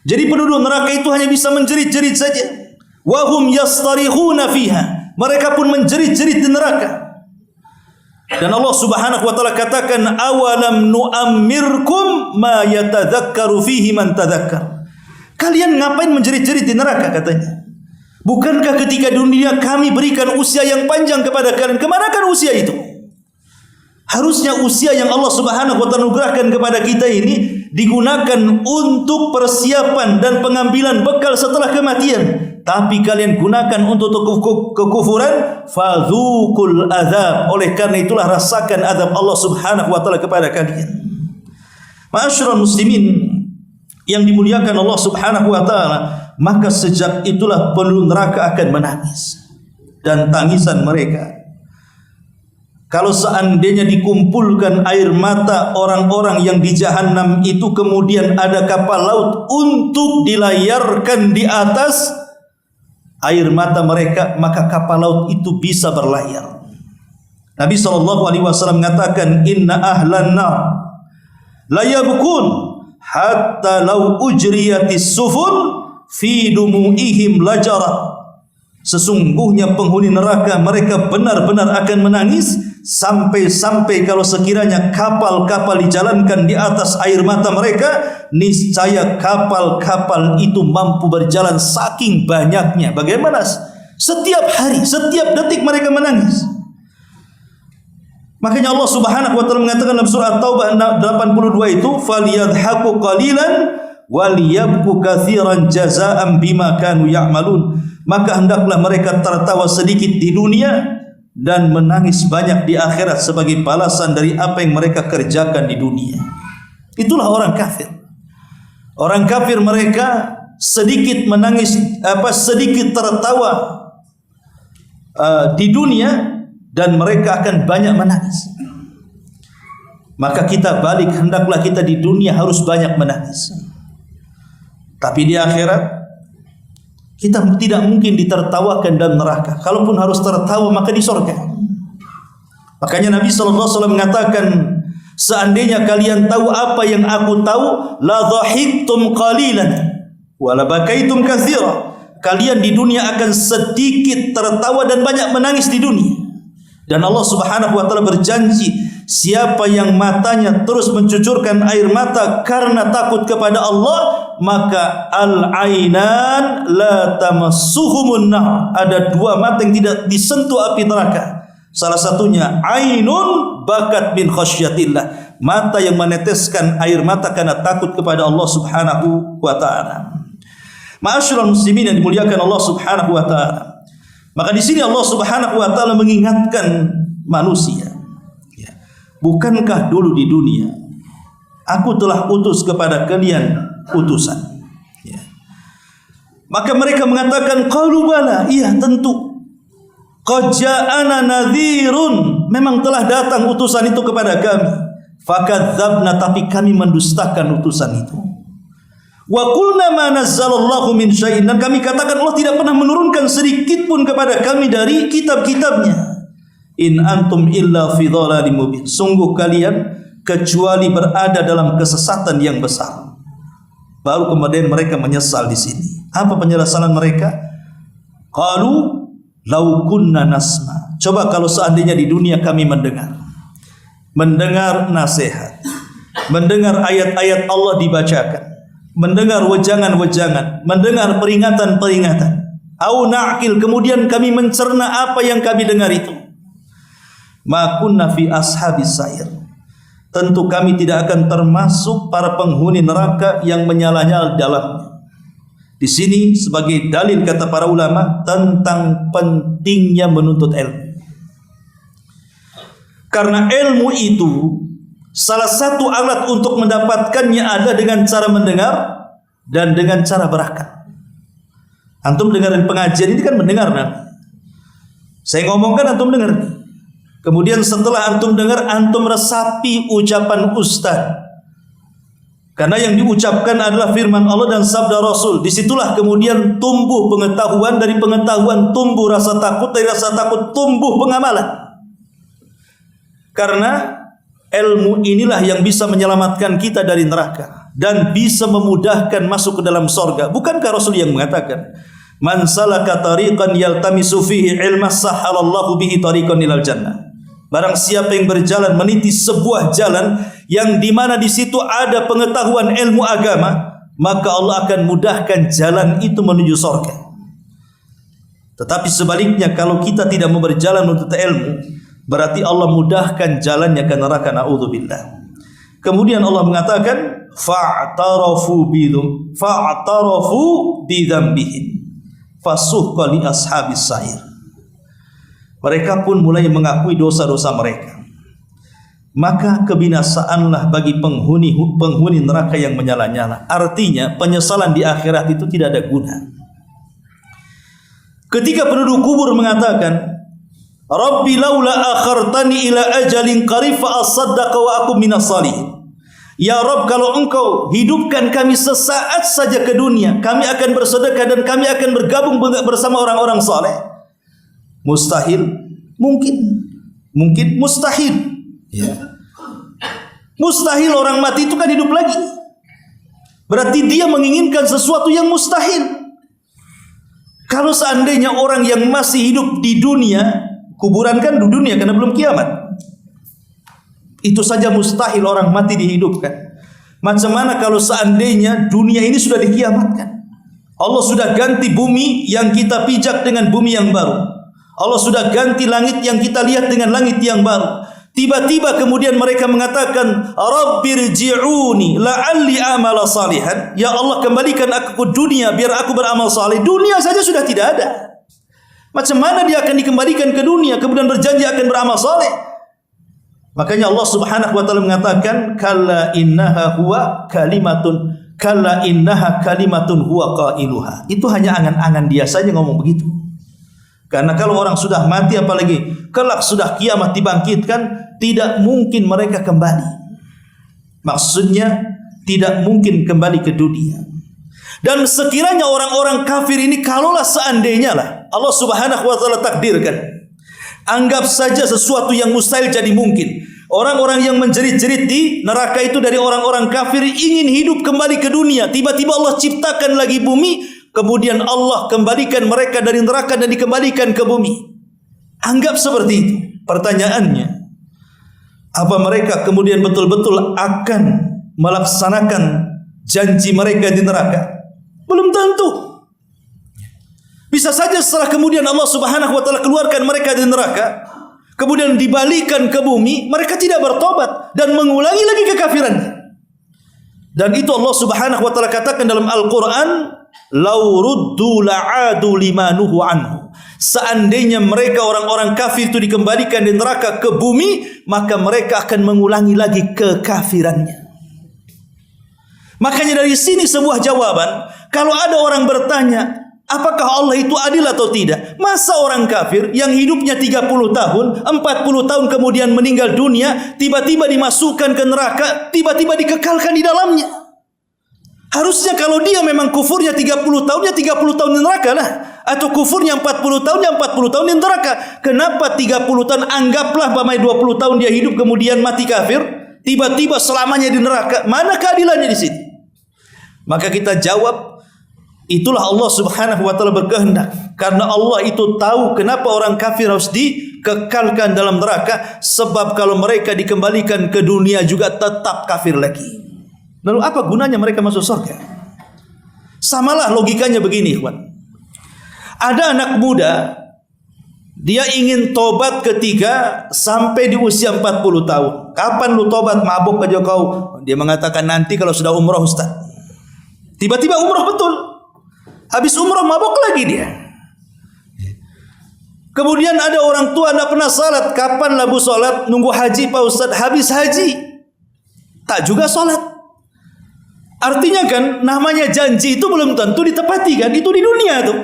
Jadi penduduk neraka itu hanya bisa menjerit-jerit saja. Wahum yastarihuna fiha, mereka pun menjerit-jerit di neraka. Dan Allah Subhanahu wa taala katakan, awalam nu'ammirkum ma yatadzakkaru fihi man tadzakkar. Kalian ngapain menjerit-jerit di neraka, katanya? Bukankah ketika dunia kami berikan usia yang panjang kepada kalian? Kemana kan usia itu? Harusnya usia yang Allah Subhanahu wa taala anugerahkan kepada kita ini digunakan untuk persiapan dan pengambilan bekal setelah kematian. Tapi kalian gunakan untuk kekufuran, fadzuqul azab. Oleh karena itulah rasakan azab Allah Subhanahu wa taala kepada kalian. Ma'asyiral muslimin yang dimuliakan Allah Subhanahu wa taala, maka sejak itulah penduduk neraka akan menangis. Dan tangisan mereka, kalau seandainya dikumpulkan air mata orang-orang yang di jahanam itu, kemudian ada kapal laut untuk dilayarkan di atas air mata mereka, maka kapal laut itu bisa berlayar. Nabi SAW mengatakan, inna ahlan nar la yabkun hatta law ujriyatis sufun fi dumu'ihim lajarat. Sesungguhnya penghuni neraka mereka benar-benar akan menangis sampai-sampai kalau sekiranya kapal-kapal dijalankan di atas air mata mereka, niscaya kapal-kapal itu mampu berjalan saking banyaknya. Bagaimana? Setiap hari, setiap detik mereka menangis. Makanya Allah Subhanahu wa taala mengatakan dalam surah At-Taubah 82 itu, faliyadhaku qalilan waliyabku katsiran jazaa'an bima kanu ya'malun. Maka hendaklah mereka tertawa sedikit di dunia dan menangis banyak di akhirat sebagai balasan dari apa yang mereka kerjakan di dunia. Itulah orang kafir. Orang kafir mereka sedikit menangis, sedikit tertawa di dunia, dan mereka akan banyak menangis. Maka kita balik, hendaklah kita di dunia harus banyak menangis. Tapi di akhirat kita tidak mungkin ditertawakan dalam neraka. Kalaupun harus tertawa, maka di surga. Makanya Nabi SAW mengatakan, seandainya kalian tahu apa yang aku tahu, la dhahiktum qalilan wa la bakaitum katsira. Kalian di dunia akan sedikit tertawa dan banyak menangis di dunia. Dan Allah Subhanahu wa taala berjanji, siapa yang matanya terus mencucurkan air mata karena takut kepada Allah, maka al-ainan la tamassuhumun nar. Ada dua mata yang tidak disentuh api neraka. Salah satunya ainun bakat min khasyatillah, mata yang meneteskan air mata karena takut kepada Allah Subhanahu wa taala. Ma'asyiral muslimin yang dimuliakan Allah Subhanahu wa taala. Maka di sini Allah Subhanahu wa taala mengingatkan manusia, bukankah dulu di dunia aku telah utus kepada kalian utusan? Maka mereka mengatakan, qalu bala, iya tentu. Qad ja'ana nadhirun, memang telah datang utusan itu kepada kami. Fakadzabna, tapi kami mendustakan utusan itu. Wa qulna ma nazzalallahu min syai'in, dan kami katakan Allah tidak pernah menurunkan sedikit pun kepada kami dari kitab-kitabnya. In antum illa fi dhalalim mubin, sungguh kalian kecuali berada dalam kesesatan yang besar. Baru kemudian mereka menyesal di sini. Apa penyesalan mereka? Qalu law kunna nasma. Coba kalau seandainya di dunia kami mendengar nasihat, mendengar ayat-ayat Allah dibacakan, mendengar wejangan-wejangan, mendengar peringatan-peringatan. Au na'qil, kemudian kami mencerna apa yang kami dengar itu. Ma kunna fi ashabis sa'ir, tentu kami tidak akan termasuk para penghuni neraka yang menyala-nyala dalamnya. Di sini sebagai dalil kata para ulama tentang pentingnya menuntut ilmu. Karena ilmu itu salah satu alat untuk mendapatkannya ada dengan cara mendengar dan dengan cara berakal. Antum dengarin pengajian ini kan mendengar, saya ngomongkan antum dengar. Kemudian setelah antum dengar, antum resapi ucapan ustaz. Karena yang diucapkan adalah firman Allah dan sabda Rasul. Disitulah kemudian tumbuh pengetahuan, dari pengetahuan tumbuh rasa takut, dari rasa takut tumbuh pengamalan. Karena ilmu inilah yang bisa menyelamatkan kita dari neraka dan bisa memudahkan masuk ke dalam sorga. Bukankah Rasul yang mengatakan, man salaka tariqan yaltamisu fihi ilma sahhalallahu bihi tariqan ilal jannah. Barang siapa yang berjalan meniti sebuah jalan yang di mana di situ ada pengetahuan ilmu agama, maka Allah akan mudahkan jalan itu menuju surga. Tetapi sebaliknya, kalau kita tidak mau berjalan menuntut ilmu, berarti Allah mudahkan jalannya ke neraka. Na'udzubillah. Kemudian Allah mengatakan, fa'tarafu bidzambihim fasuhqa li ashabis sa'ir. Mereka pun mulai mengakui dosa-dosa mereka. Maka kebinasaanlah bagi penghuni neraka yang menyala-nyala. Artinya penyesalan di akhirat itu tidak ada guna. Ketika penduduk kubur mengatakan, Rabbi laula akhartani ila ajalin qarib fa asaddaqa wa akum minas salihin. Ya Rabb, kalau engkau hidupkan kami sesaat saja ke dunia, kami akan bersedekah dan kami akan bergabung bersama orang-orang saleh. Mustahil? Mungkin mustahil. Ya. Mustahil orang mati itu kan hidup lagi. Berarti dia menginginkan sesuatu yang mustahil. Kalau seandainya orang yang masih hidup di dunia, kuburan kan di dunia karena belum kiamat, itu saja mustahil orang mati dihidupkan. Macam mana kalau seandainya dunia ini sudah dikiamatkan? Allah sudah ganti bumi yang kita pijak dengan bumi yang baru. Allah sudah ganti langit yang kita lihat dengan langit yang baru. Tiba-tiba kemudian mereka mengatakan, Rabbirji'uni la'alli amala salihan. Ya Allah, kembalikan aku ke dunia biar aku beramal saleh. Dunia saja sudah tidak ada. Macam mana dia akan dikembalikan ke dunia kemudian berjanji akan beramal saleh? Makanya Allah Subhanahu wa taala mengatakan, kalla innaha kalimatun huwa qailuha. Itu hanya angan-angan dia saja ngomong begitu. Karena kalau orang sudah mati, apalagi kelak sudah kiamat dibangkitkan, tidak mungkin mereka kembali. Maksudnya tidak mungkin kembali ke dunia. Dan sekiranya orang-orang kafir ini, kalaulah seandainya lah Allah Subhanahu wa taala takdirkan, anggap saja sesuatu yang mustahil jadi mungkin. Orang-orang yang menjerit-jerit di neraka itu dari orang-orang kafir ingin hidup kembali ke dunia. Tiba-tiba Allah ciptakan lagi bumi, kemudian Allah kembalikan mereka dari neraka dan dikembalikan ke bumi. Anggap seperti itu. Pertanyaannya, apa mereka kemudian betul-betul akan melaksanakan janji mereka di neraka? Belum tentu. Bisa saja setelah kemudian Allah Subhanahu wa taala keluarkan mereka dari neraka, kemudian dibalikan ke bumi, mereka tidak bertobat dan mengulangi lagi kekafirannya. Dan itu Allah Subhanahu wa taala katakan dalam Al-Qur'an, lau ruddu la'adu limanuhu anhu. Seandainya mereka orang-orang kafir itu dikembalikan di neraka ke bumi, maka mereka akan mengulangi lagi kekafirannya. Makanya dari sini sebuah jawaban, kalau ada orang bertanya, apakah Allah itu adil atau tidak? Masa orang kafir yang hidupnya 30 tahun, 40 tahun kemudian meninggal dunia, tiba-tiba dimasukkan ke neraka, tiba-tiba dikekalkan di dalamnya? Harusnya kalau dia memang kufurnya 30 tahun, ya 30 tahun di neraka lah. Atau kufurnya 40 tahun, ya 40 tahun di neraka. Kenapa 30 tahun? Anggaplah pamai 20 tahun dia hidup kemudian mati kafir, tiba-tiba selamanya di neraka. Mana keadilannya di sini? Maka kita jawab, itulah Allah Subhanahu wa taala berkehendak. Karena Allah itu tahu kenapa orang kafir harus dikekalkan dalam neraka, sebab kalau mereka dikembalikan ke dunia juga tetap kafir lagi. Lalu apa gunanya mereka masuk surga? Samalah logikanya begini, ikhwan. Ada anak muda, dia ingin tobat ketika sampai di usia 40 tahun. Kapan lu tobat? Mabuk aja kau. Dia mengatakan nanti kalau sudah umrah, Ustaz. Tiba-tiba umrah betul. Habis umrah mabuk lagi dia. Kemudian ada orang tua tidak pernah salat. Kapan labu salat? Nunggu haji Pak Ustaz. Habis haji tak juga salat. Artinya kan namanya janji itu belum tentu ditepati kan. Itu di dunia tuh.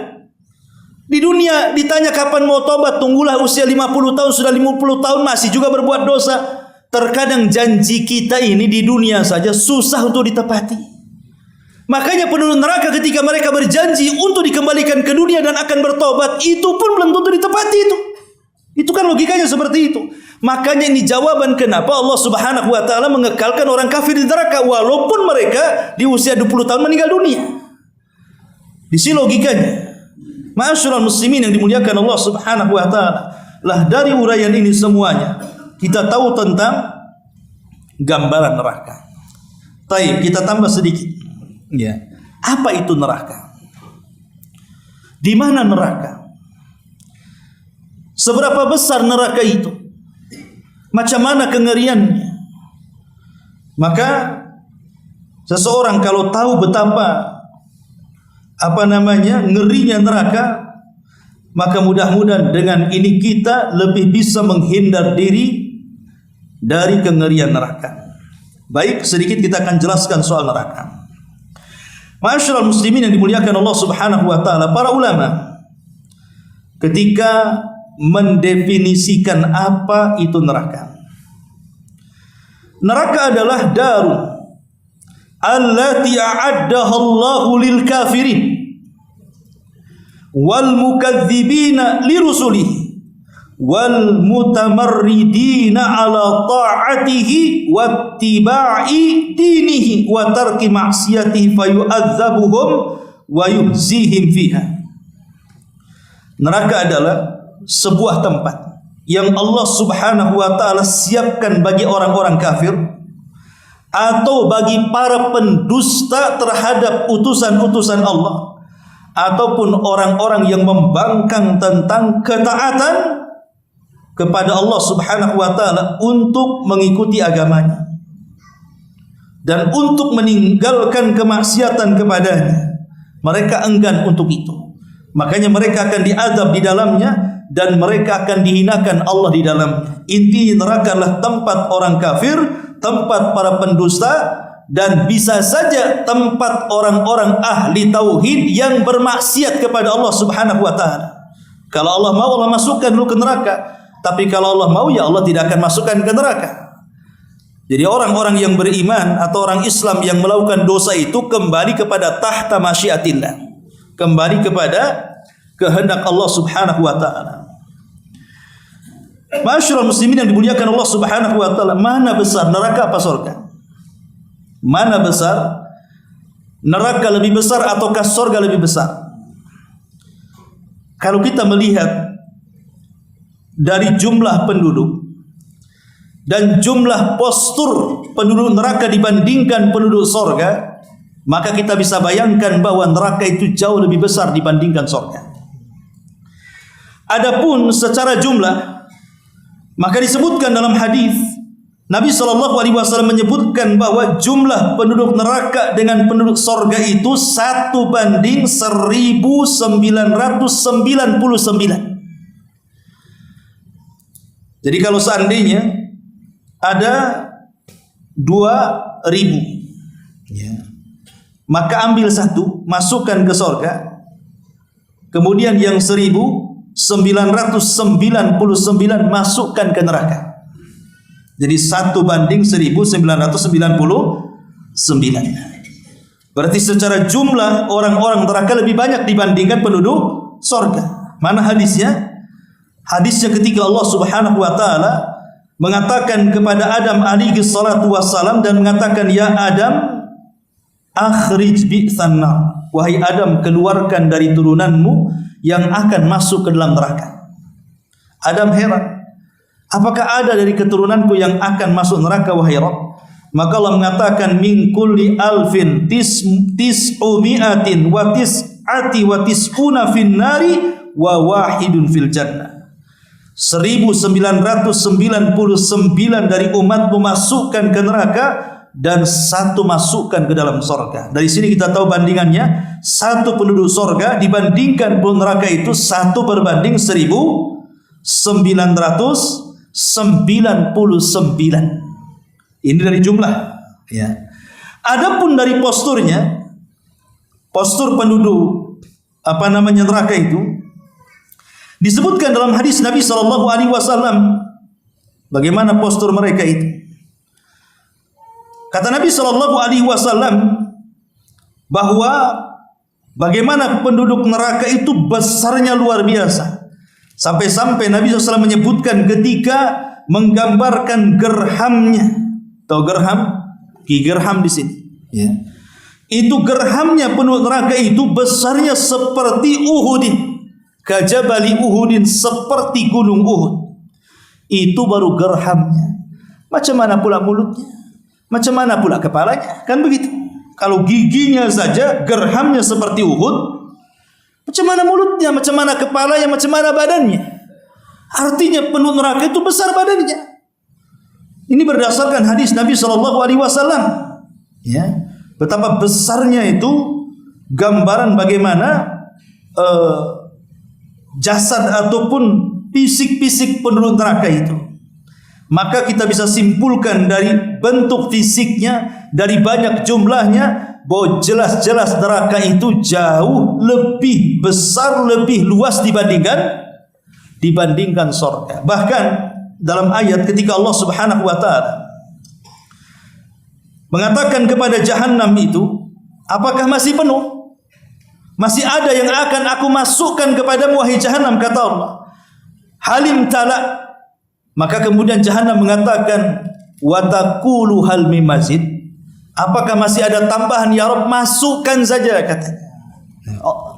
Di dunia ditanya kapan mau tobat, tunggulah usia 50 tahun, sudah 50 tahun masih juga berbuat dosa. Terkadang janji kita ini di dunia saja susah untuk ditepati. Makanya penduduk neraka ketika mereka berjanji untuk dikembalikan ke dunia dan akan bertobat, itu pun belum tentu ditepati itu. Itu kan logikanya seperti itu. Makanya ini jawaban kenapa Allah Subhanahu wa taala mengekalkan orang kafir di neraka walaupun mereka di usia 20 tahun meninggal dunia. Di sini logikanya. Ma'asyiral muslimin yang dimuliakan Allah Subhanahu wa taala. Lah dari uraian ini semuanya kita tahu tentang gambaran neraka. Baik, kita tambah sedikit. Ya. Apa itu neraka? Di mana neraka? Seberapa besar neraka itu? Macam mana kengeriannya? Maka seseorang kalau tahu betapa ngerinya neraka, maka mudah-mudahan dengan ini kita lebih bisa menghindar diri dari kengerian neraka. Baik, sedikit kita akan jelaskan soal neraka. Ma'asyiral muslimin yang dimuliakan Allah Subhanahu wa taala, para ulama ketika mendefinisikan apa itu neraka. Neraka adalah darun allati a'addaha Allahu lil kafirin wal mukadzibina lirusulihi wal mutamarridina ala ta'atihi wattiba'i dinihi wa tarki ma'siyatihi fayu'adzabuhum wa yuhzihim fiha. Neraka adalah sebuah tempat yang Allah Subhanahu wa taala siapkan bagi orang-orang kafir atau bagi para pendusta terhadap utusan-utusan Allah ataupun orang-orang yang membangkang tentang ketaatan kepada Allah Subhanahu wa taala untuk mengikuti agamanya dan untuk meninggalkan kemaksiatan kepadanya. Mereka enggan untuk itu. Makanya mereka akan diazab di dalamnya dan mereka akan dihinakan Allah di dalamnya. Inti neraka adalah tempat orang kafir, tempat para pendusta, dan bisa saja tempat orang-orang ahli tauhid yang bermaksiat kepada Allah Subhanahu wa taala. Kalau Allah mau, Allah masukkan dulu ke neraka. Tapi kalau Allah mau, ya Allah tidak akan masukkan ke neraka. Jadi orang-orang yang beriman atau orang Islam yang melakukan dosa itu kembali kepada tahta masyiatillah, kembali kepada kehendak Allah Subhanahu wa taala. Ma'asyiral muslimin yang dimuliakan Allah Subhanahu wa taala, mana besar neraka apa surga? Mana besar? Neraka lebih besar ataukah surga lebih besar? Kalau kita melihat dari jumlah penduduk dan jumlah postur penduduk neraka dibandingkan penduduk surga, maka kita bisa bayangkan bahwa neraka itu jauh lebih besar dibandingkan surga. Adapun secara jumlah, maka disebutkan dalam hadis Nabi SAW menyebutkan bahwa jumlah penduduk neraka dengan penduduk surga itu 1 banding 1999. Jadi kalau seandainya ada 2000, ya, maka ambil 1 masukkan ke surga, kemudian yang 1999 masukkan ke neraka. Jadi 1 banding 1999. Berarti secara jumlah orang-orang neraka lebih banyak dibandingkan penduduk surga. Mana hadisnya? Hadisnya ketika Allah Subhanahu wa taala mengatakan kepada Adam alaihi salatu wassalam dan mengatakan, ya Adam, akhrij bi'tsan nar. Wahai Adam, keluarkan dari turunanmu yang akan masuk ke dalam neraka. Adam heran, apakah ada dari keturunanku yang akan masuk neraka, wahai Rabb? Maka Allah mengatakan, min kulli alfin tis'umi'atin wa tis'ati wa tis'una fin nari wa wahidun fil jannah. 1999 dari umatmu masukkan ke neraka dan 1 masukkan ke dalam surga. Dari sini kita tahu bandingannya, 1 penduduk surga dibandingkan penduduk neraka itu 1 berbanding 1999. Ini dari jumlah, ya. Adapun dari posturnya, postur penduduk neraka itu disebutkan dalam hadis Nabi SAW. Bagaimana postur mereka itu? Kata Nabi SAW bahwa bagaimana penduduk neraka itu besarnya luar biasa, Sampai-sampai Nabi SAW menyebutkan ketika menggambarkan gerhamnya. Tahu gerham? Ki gerham di sini. Ya. Itu gerhamnya penduduk neraka itu besarnya seperti Uhudin. Kajabali Uhudin, seperti gunung Uhud. Itu baru gerhamnya. Macam mana pula mulutnya? Macam mana pula kepalanya? Kan begitu. Kalau giginya saja gerhamnya seperti Uhud, macam mana mulutnya, macam mana kepalanya, macam mana badannya? Artinya penduduk neraka itu besar badannya. Ini berdasarkan hadis Nabi SAW. Ya, betapa besarnya itu gambaran bagaimana jasad ataupun fisik-fisik penduduk neraka itu. Maka kita bisa simpulkan dari bentuk fisiknya, dari banyak jumlahnya, bahwa jelas-jelas neraka itu jauh lebih besar, lebih luas dibandingkan surga. Bahkan dalam ayat ketika Allah Subhanahu wa taala mengatakan kepada jahanam itu, apakah masih penuh? Masih ada yang akan aku masukkan kepadamu wahai jahanam, kata Allah. Halim tala. Maka kemudian jahanam mengatakan, wa taqulu hal mim mazid? Apakah masih ada tambahan ya Rabb? Masukkan saja, katanya.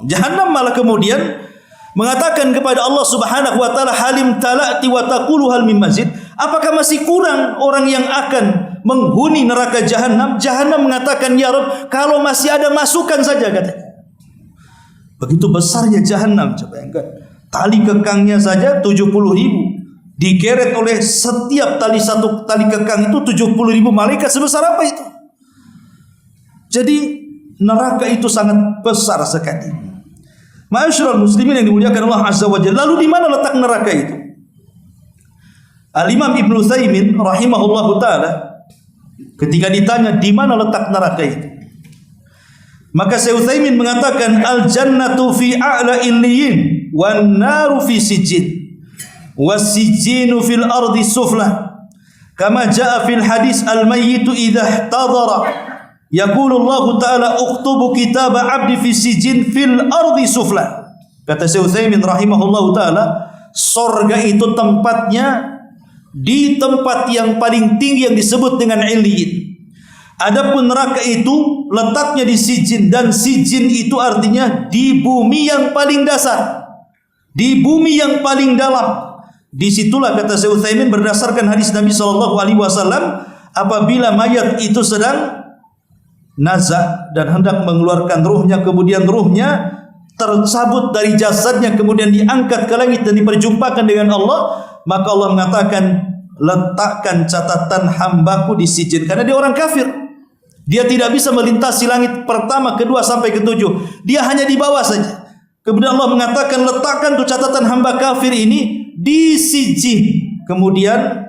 Jahanam malah kemudian mengatakan kepada Allah Subhanahu wa taala, halim talati wa taqulu hal mim mazid? Apakah masih kurang orang yang akan menghuni neraka jahanam? Jahanam mengatakan, ya Rabb, kalau masih ada masukkan saja, katanya. Begitu besarnya jahanam, coba bayangkan. Tali kekangnya saja 70.000. Digeret oleh setiap satu tali kekang itu 70.000 malaikat. Sebesar apa itu? Jadi neraka itu sangat besar sekali. Ma'asyiral muslimin yang dimuliakan Allah Azza wa Jalla. Lalu di mana letak neraka itu? Al-Imam Ibnu Utsaimin rahimahullahu taala ketika ditanya di mana letak neraka itu, maka Syekh Utsaimin mengatakan, al-jannatu fi a'la illiyin wan naru fi sijjin wasijjinu fil ardi sufla kama jaa fil hadis al-mayyitu idza ihtadara yaqulu Allah taala uktubu kitaba 'abdi fi sijjin fil ardi sufla. Kata Syekh Utsaimin rahimahullahu taala, surga itu tempatnya di tempat yang paling tinggi yang disebut dengan illiyin. Adapun neraka itu letaknya di sijjin, dan sijjin itu artinya di bumi yang paling dasar, di bumi yang paling dalam. Disitulah, kata Syekh Utsaimin, berdasarkan hadis Nabi SAW, apabila mayat itu sedang nazak dan hendak mengeluarkan ruhnya, kemudian ruhnya tercabut dari jasadnya, kemudian diangkat ke langit dan diperjumpakan dengan Allah, maka Allah mengatakan, letakkan catatan hambaku di sijjin. Karena dia orang kafir, dia tidak bisa melintasi langit pertama, kedua sampai ketujuh, dia hanya di bawah saja. Kemudian Allah mengatakan, letakkan tuh catatan hamba kafir ini di sijjin, kemudian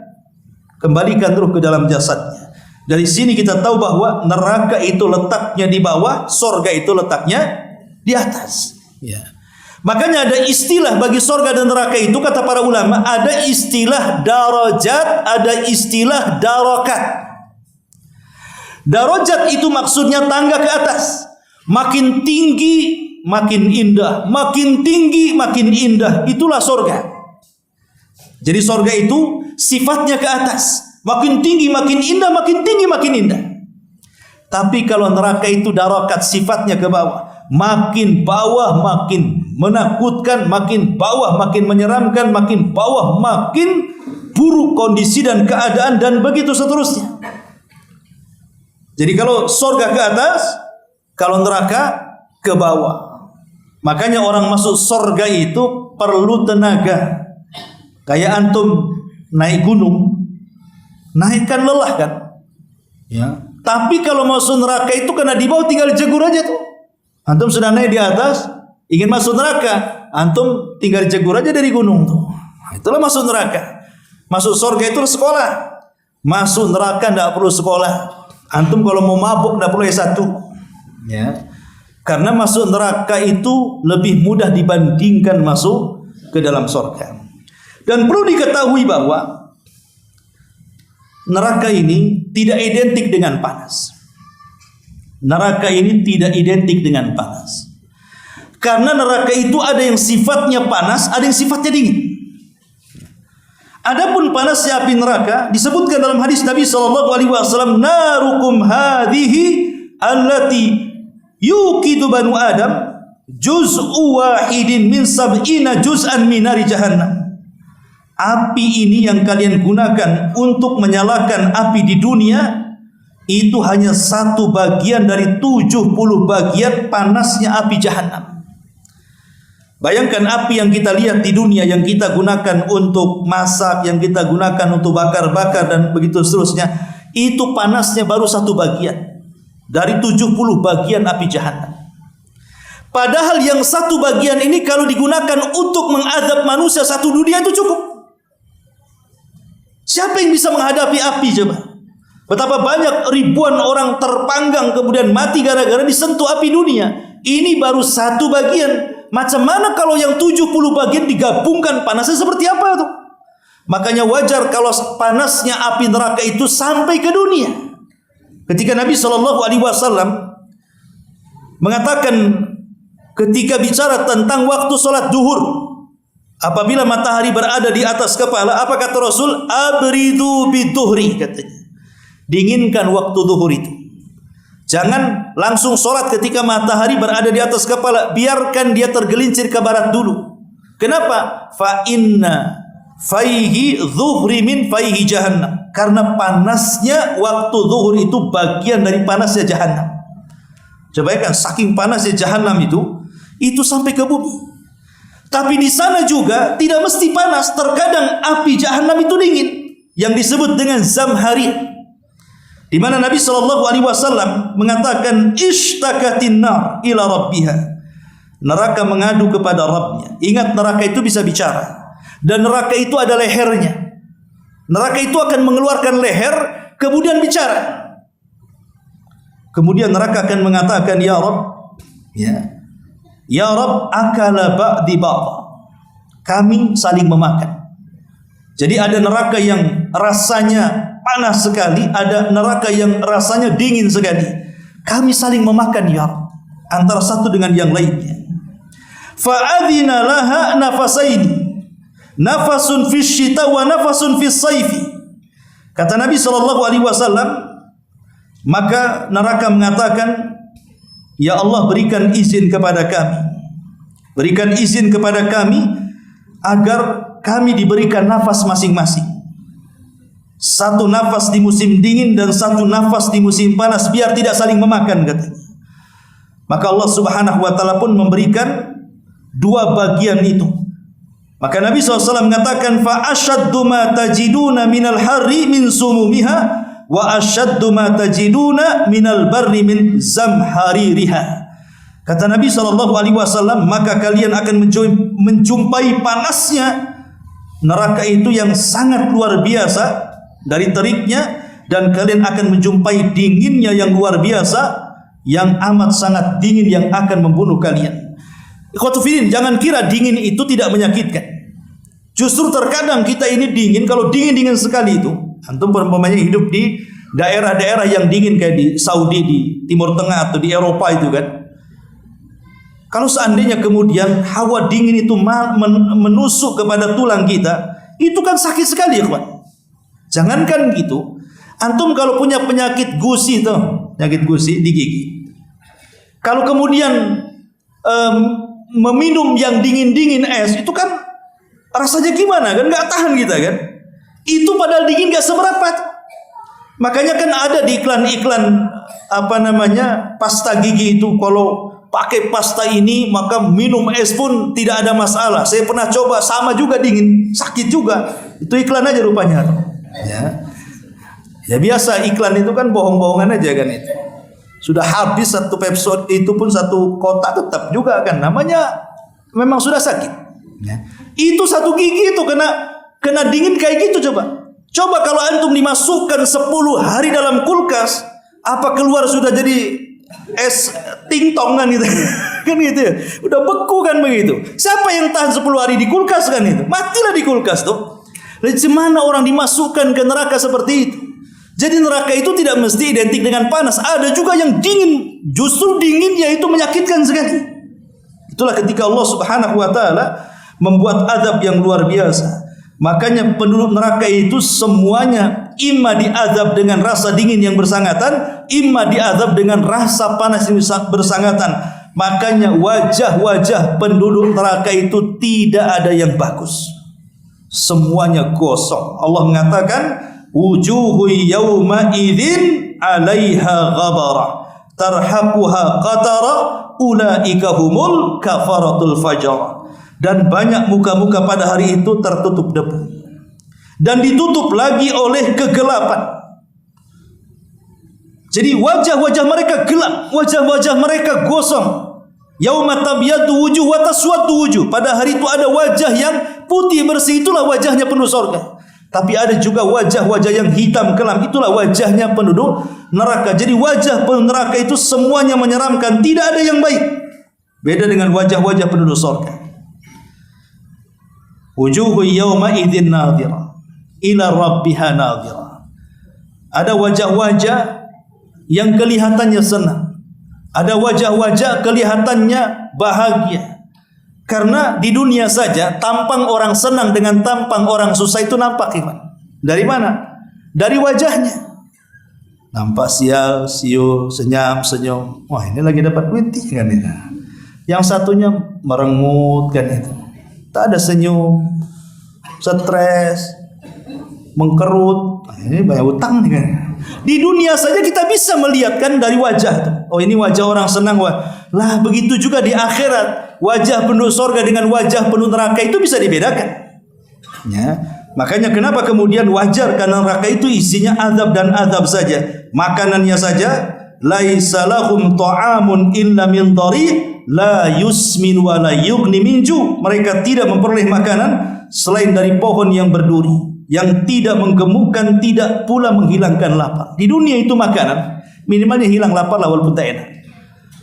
kembalikan ruh ke dalam jasadnya. Dari sini kita tahu bahwa neraka itu letaknya di bawah, surga itu letaknya di atas. Ya. Makanya ada istilah bagi surga dan neraka itu, kata para ulama, ada istilah darajat, ada istilah darakat. Darajat itu maksudnya tangga ke atas. Makin tinggi makin indah, makin tinggi makin indah. Itulah surga. Jadi surga itu sifatnya ke atas, makin tinggi makin indah, makin tinggi makin indah. Tapi kalau neraka itu darakat, sifatnya ke bawah, makin bawah makin menakutkan, makin bawah makin menyeramkan, makin bawah makin buruk kondisi dan keadaan, dan begitu seterusnya. Jadi kalau surga ke atas, kalau neraka ke bawah. Makanya orang masuk surga itu perlu tenaga. Kayak antum naik gunung, naikkan lelah kan? Ya. Tapi kalau masuk neraka itu karena di bawah tinggal jegur aja tuh. Antum sudah naik di atas, ingin masuk neraka, antum tinggal jegur aja dari gunung tuh. Itulah masuk neraka. Masuk surga itu sekolah. Masuk neraka tidak perlu sekolah. Antum kalau mau mabuk tidak perlu S1. Ya. Karena masuk neraka itu lebih mudah dibandingkan masuk ke dalam surga. Dan perlu diketahui bahwa neraka ini tidak identik dengan panas. Neraka ini tidak identik dengan panas. Karena neraka itu ada yang sifatnya panas, ada yang sifatnya dingin. Adapun panasnya api neraka disebutkan dalam hadis Nabi sallallahu alaihi wasallam, narukum hadhihi allati yuqidu banu Adam juz'u wahidin min sab'ina juz'an min nari jahannam. Api ini yang kalian gunakan untuk menyalakan api di dunia itu hanya satu bagian dari 70 bagian panasnya api jahannam. Bayangkan api yang kita lihat di dunia, yang kita gunakan untuk masak, yang kita gunakan untuk bakar-bakar dan begitu seterusnya, itu panasnya baru satu bagian dari 70 bagian api jahannam. Padahal yang satu bagian ini kalau digunakan untuk mengadab manusia satu dunia itu cukup. Siapa yang bisa menghadapi api coba? Betapa banyak ribuan orang terpanggang kemudian mati gara-gara disentuh api dunia. Ini baru satu bagian. Macam mana kalau yang 70 bagian digabungkan, panasnya seperti apa tuh? Makanya wajar kalau panasnya api neraka itu sampai ke dunia. Ketika Nabi SAW mengatakan ketika bicara tentang waktu sholat duhur, apabila matahari berada di atas kepala, apa kata Rasul? Abridu biduhri, katanya. Dinginkan waktu duhur itu. Jangan langsung sholat ketika matahari berada di atas kepala. Biarkan dia tergelincir ke barat dulu. Kenapa? Fa inna faihi dhuhri min faihi jahannam. Karena panasnya waktu zuhur itu bagian dari panasnya jahannam. Coba kan, saking panasnya jahannam itu sampai ke bumi. Tapi di sana juga tidak mesti panas. Terkadang api jahannam itu dingin, yang disebut dengan zamharir. Di mana Nabi SAW mengatakan ishtakatin nar ila rabbiha. Neraka mengadu kepada Rabbnya. Ingat, neraka itu bisa bicara. Dan neraka itu ada lehernya. Neraka itu akan mengeluarkan leher kemudian bicara. Kemudian neraka akan mengatakan, ya Rabb, ya Rabb, akala ba'di ba'da. Kami saling memakan. Jadi ada neraka yang rasanya panas sekali, ada neraka yang rasanya dingin sekali. Kami saling memakan ya antara satu dengan yang lainnya. Fa'adhina laha nafasaini, nafasun fis syita wa nafasun fis saifi. Kata Nabi SAW, maka neraka mengatakan, ya Allah, berikan izin kepada kami, berikan izin kepada kami agar kami diberikan nafas masing-masing. Satu nafas di musim dingin dan satu nafas di musim panas, biar tidak saling memakan, katanya. Maka Allah Subhanahu wa taala pun memberikan dua bagian itu. Maka Nabi SAW mengatakan, fa ashaddu ma tajiduna minal harri min sumumiha wa ashaddu ma tajiduna minal barri min zamhaririha. Kata Nabi SAW, maka kalian akan menjumpai panasnya neraka itu yang sangat luar biasa dari teriknya, dan kalian akan menjumpai dinginnya yang luar biasa, yang amat sangat dingin, yang akan membunuh kalian. Ikhwatu fillah, jangan kira dingin itu tidak menyakitkan. Justru terkadang kita ini dingin, kalau dingin-dingin sekali itu, antum umpamanya hidup di daerah-daerah yang dingin kayak di Saudi, di Timur Tengah atau di Eropa itu kan. Kalau seandainya kemudian hawa dingin itu menusuk kepada tulang kita, itu kan sakit sekali ya kawan. Jangankan gitu, antum kalau punya penyakit gusi tuh, penyakit gusi di gigi, kalau kemudian meminum yang dingin-dingin es, itu kan rasanya gimana kan, nggak tahan kita kan. Itu padahal dingin nggak seberapa. Makanya kan ada di iklan-iklan pasta gigi itu, kalau pakai pasta ini maka minum es pun tidak ada masalah. Saya pernah coba, sama juga dingin, sakit juga. Itu iklan aja rupanya. Ya biasa, iklan itu kan bohong-bohongan aja kan itu. Sudah habis satu episode itu pun satu kotak tetap juga kan, namanya memang sudah sakit. Ya. Itu satu gigi itu kena dingin kayak gitu coba. Coba kalau antum dimasukkan 10 hari dalam kulkas, apa keluar sudah jadi es tingtongan gitu. Kan gitu ya. Udah beku kan begitu. Siapa yang tahan 10 hari di kulkas kan itu? Matilah di kulkas tuh. Lalu mana orang dimasukkan ke neraka seperti itu? Jadi neraka itu tidak mesti identik dengan panas. Ada juga yang dingin. Justru dinginnya itu menyakitkan sekali. Itulah ketika Allah Subhanahu wa taala membuat azab yang luar biasa. Makanya penduduk neraka itu semuanya imma diazab dengan rasa dingin yang bersangatan, imma diazab dengan rasa panas yang bersangatan. Makanya wajah-wajah penduduk neraka itu tidak ada yang bagus. Semuanya gosong. Allah mengatakan, wujuhu yawma idzin 'alaiha ghabara tarhaquha qatara ulaika humul kafaratul fajr. Dan banyak muka-muka pada hari itu tertutup debu dan ditutup lagi oleh kegelapan. Jadi wajah-wajah mereka gelap, wajah-wajah mereka gosong. Yauma tabyaddu wujuh wa taswaddu wujuh. Pada hari itu ada wajah yang putih bersih, itulah wajahnya penduduk surga. Tapi ada juga wajah-wajah yang hitam kelam, itulah wajahnya penduduk neraka. Jadi wajah penduduk neraka itu semuanya menyeramkan, tidak ada yang baik. Beda dengan wajah-wajah penduduk surga. Wujuhu yawma idzin nadhira ila rabbiha nadhira. Ada wajah-wajah yang kelihatannya senang, ada wajah-wajah kelihatannya bahagia. Karena di dunia saja tampang orang senang dengan tampang orang susah itu nampak, iman. Dari mana? Dari wajahnya. Nampak sial, siul, senyum, senyum. Wah, ini lagi dapat duit kan itu. Yang satunya merengut kan itu. Tak ada senyum, stres, mengkerut. Ini banyak utang nih kan. Di dunia saja kita bisa melihat kan dari wajah itu. Oh, ini wajah orang senang. Lah begitu juga di akhirat. Wajah penduduk surga dengan wajah penduduk neraka itu bisa dibedakan. Ya. Makanya kenapa kemudian wajar karena neraka itu isinya azab dan azab saja. Makanannya saja, laisa lahum ta'amun illa min dhari' la yusmin wa la yughni min ju'. Mereka tidak memperoleh makanan selain dari pohon yang berduri, yang tidak menggemukkan, tidak pula menghilangkan lapar. Di dunia itu makanan minimalnya hilang lapar lah, walaupun tak enak.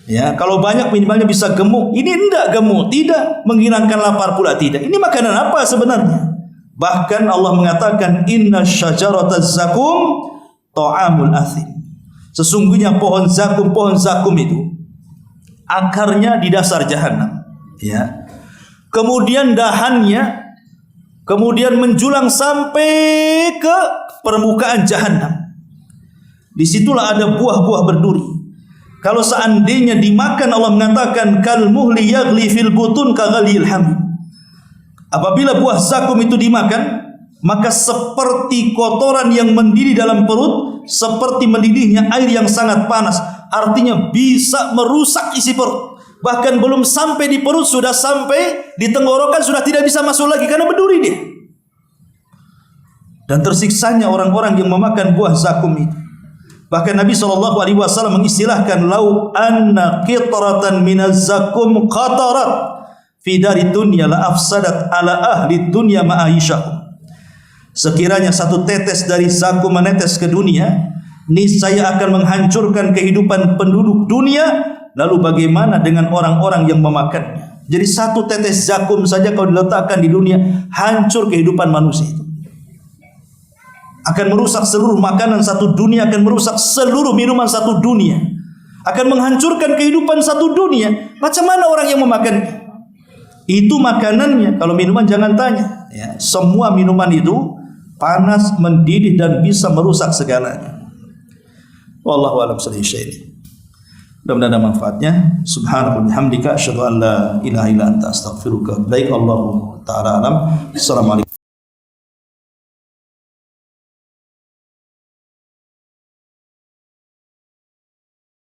Ya, kalau banyak minimalnya bisa gemuk. Ini enggak gemuk, tidak menghilangkan lapar pula tidak. Ini makanan apa sebenarnya? Bahkan Allah mengatakan inna syajarataz zakum ta'amul athim. Sesungguhnya pohon zakum itu akarnya di dasar jahanam, ya. Kemudian dahannya kemudian menjulang sampai ke permukaan jahanam. Disitulah ada buah-buah berduri. Kalau seandainya dimakan, Allah mengatakan kal muhli yaghli fil butun ka ghalil hamim. Apabila buah zakum itu dimakan, maka seperti kotoran yang mendidih dalam perut, seperti mendidihnya air yang sangat panas. Artinya bisa merusak isi perut. Bahkan belum sampai di perut, sudah sampai di tenggorokan, sudah tidak bisa masuk lagi karena berduri dia. Dan tersiksanya orang-orang yang memakan buah zakum itu. Bahkan Nabi SAW mengistilahkan lau anna qitratan minaz zakum qatarat fi dari dunya la afsadat ala ahli dunya ma'aishahum. Sekiranya satu tetes dari zakum menetes ke dunia, niscaya akan menghancurkan kehidupan penduduk dunia. Lalu bagaimana dengan orang-orang yang memakannya? Jadi satu tetes zakum saja kalau diletakkan di dunia, hancur kehidupan manusia itu. Akan merusak seluruh makanan satu dunia, akan merusak seluruh minuman satu dunia, akan menghancurkan kehidupan satu dunia. Macam mana orang yang memakannya? Itu makanannya. Kalau minuman jangan tanya, ya. Semua minuman itu panas, mendidih dan bisa merusak segalanya. Wallahu a'lam bishawab. Mudah-mudahan ada manfaatnya. Subhanallah bihamdika asyhadu an la ilaha illa anta astaghfiruka wa atubu ilaik. Allahu ta'ala alam. Assalamualaikum.